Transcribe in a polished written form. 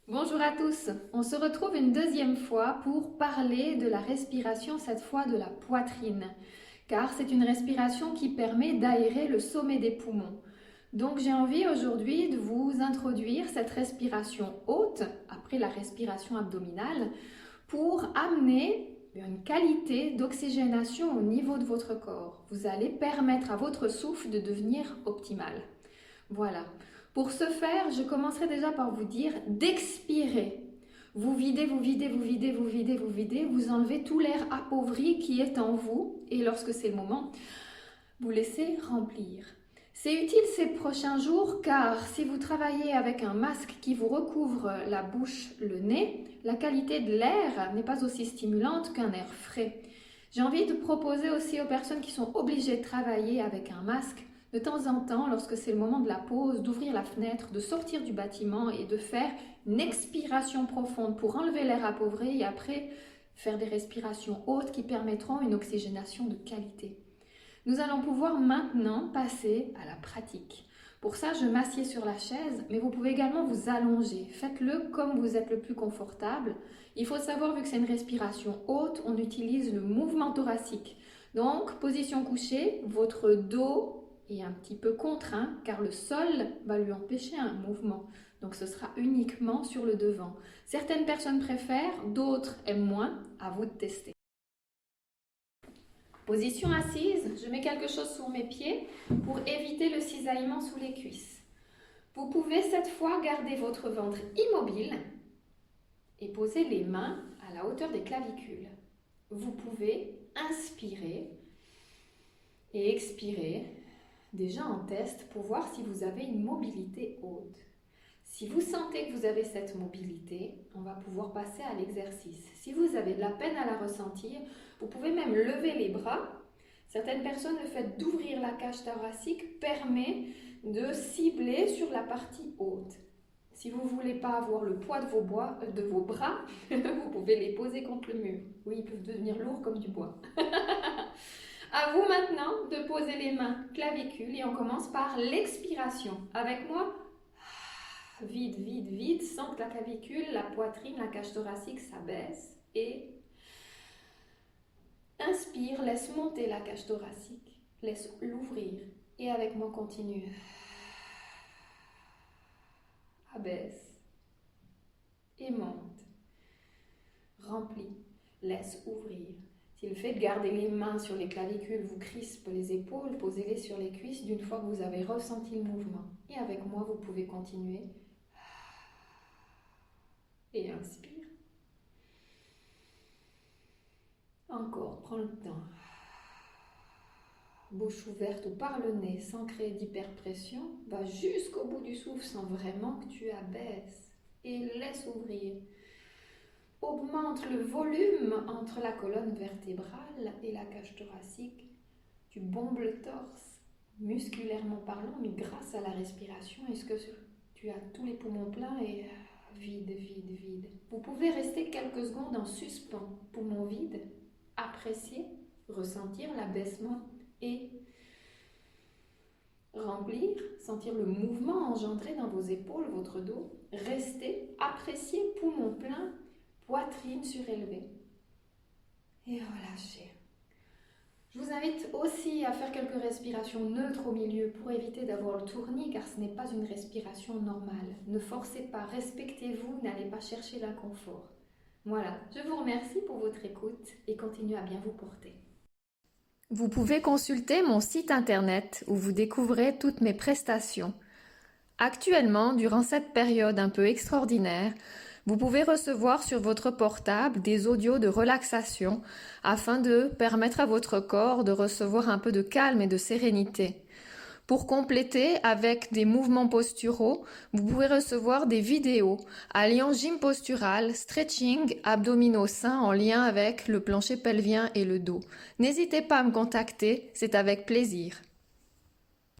Bonjour à tous, on se retrouve une deuxième fois pour parler de la respiration, cette fois de la poitrine, car c'est une respiration qui permet d'aérer le sommet des poumons. Donc j'ai envie aujourd'hui de vous introduire cette respiration haute, après la respiration abdominale, pour amener une qualité d'oxygénation au niveau de votre corps. Vous allez permettre à votre souffle de devenir optimal. Voilà. Pour ce faire, je commencerai déjà par vous dire d'expirer. Vous videz, vous videz, vous videz, vous videz, vous videz, vous enlevez tout l'air appauvri qui est en vous et lorsque c'est le moment, vous laissez remplir. C'est utile ces prochains jours car si vous travaillez avec un masque qui vous recouvre la bouche, le nez, la qualité de l'air n'est pas aussi stimulante qu'un air frais. J'ai envie de proposer aussi aux personnes qui sont obligées de travailler avec un masque, de temps en temps, lorsque c'est le moment de la pause, d'ouvrir la fenêtre, de sortir du bâtiment et de faire une expiration profonde pour enlever l'air appauvri et après faire des respirations hautes qui permettront une oxygénation de qualité. Nous allons pouvoir maintenant passer à la pratique. Pour ça, je m'assieds sur la chaise, mais vous pouvez également vous allonger. Faites-le comme vous êtes le plus confortable. Il faut savoir, vu que c'est une respiration haute, on utilise le mouvement thoracique. Donc, position couchée, votre dos est un petit peu contraint, car le sol va lui empêcher un mouvement. Donc, ce sera uniquement sur le devant. Certaines personnes préfèrent, d'autres aiment moins. À vous de tester. Position assise, je mets quelque chose sur mes pieds pour éviter le cisaillement sous les cuisses. Vous pouvez cette fois garder votre ventre immobile et poser les mains à la hauteur des clavicules. Vous pouvez inspirer et expirer, déjà en test, pour voir si vous avez une mobilité haute. Si vous sentez que vous avez cette mobilité, on va pouvoir passer à l'exercice. Si vous avez de la peine à la ressentir, vous pouvez même lever les bras. Certaines personnes, le fait d'ouvrir la cage thoracique permet de cibler sur la partie haute. Si vous ne voulez pas avoir le poids de vos bras, vous pouvez les poser contre le mur. Oui, ils peuvent devenir lourds comme du bois. À vous maintenant de poser les mains clavicules et on commence par l'expiration. Avec moi, vide, vide, vide, sans que la clavicule, la poitrine, la cage thoracique s'abaisse. Et inspire, laisse monter la cage thoracique, laisse l'ouvrir. Et avec moi, continue. Abaisse et monte. Remplis, laisse ouvrir. Si le fait de garder les mains sur les clavicules vous crispe les épaules, posez-les sur les cuisses d'une fois que vous avez ressenti le mouvement. Et avec moi, vous pouvez continuer. Et inspire. Encore, prends le temps. Bouche ouverte ou par le nez, sans créer d'hyperpression, va jusqu'au bout du souffle sans vraiment que tu abaisses. Et laisse ouvrir. Augmente le volume entre la colonne vertébrale et la cage thoracique. Tu bombes le torse, musculairement parlant, mais grâce à la respiration, est-ce que tu as tous les poumons pleins et vide, vide, vide. Vous pouvez rester quelques secondes en suspens, poumons vides, apprécier, ressentir l'abaissement et remplir, sentir le mouvement engendré dans vos épaules, votre dos. Restez, appréciez, poumons pleins, poitrine surélevée. Et relâchez. Je vous invite aussi à faire quelques respirations neutres au milieu pour éviter d'avoir le tournis car ce n'est pas une respiration normale. Ne forcez pas, respectez-vous, n'allez pas chercher l'inconfort. Voilà, je vous remercie pour votre écoute et continuez à bien vous porter. Vous pouvez consulter mon site internet où vous découvrez toutes mes prestations. Actuellement, durant cette période un peu extraordinaire, vous pouvez recevoir sur votre portable des audios de relaxation afin de permettre à votre corps de recevoir un peu de calme et de sérénité. Pour compléter avec des mouvements posturaux, vous pouvez recevoir des vidéos alliant gym postural, stretching, abdominaux sains en lien avec le plancher pelvien et le dos. N'hésitez pas à me contacter, c'est avec plaisir.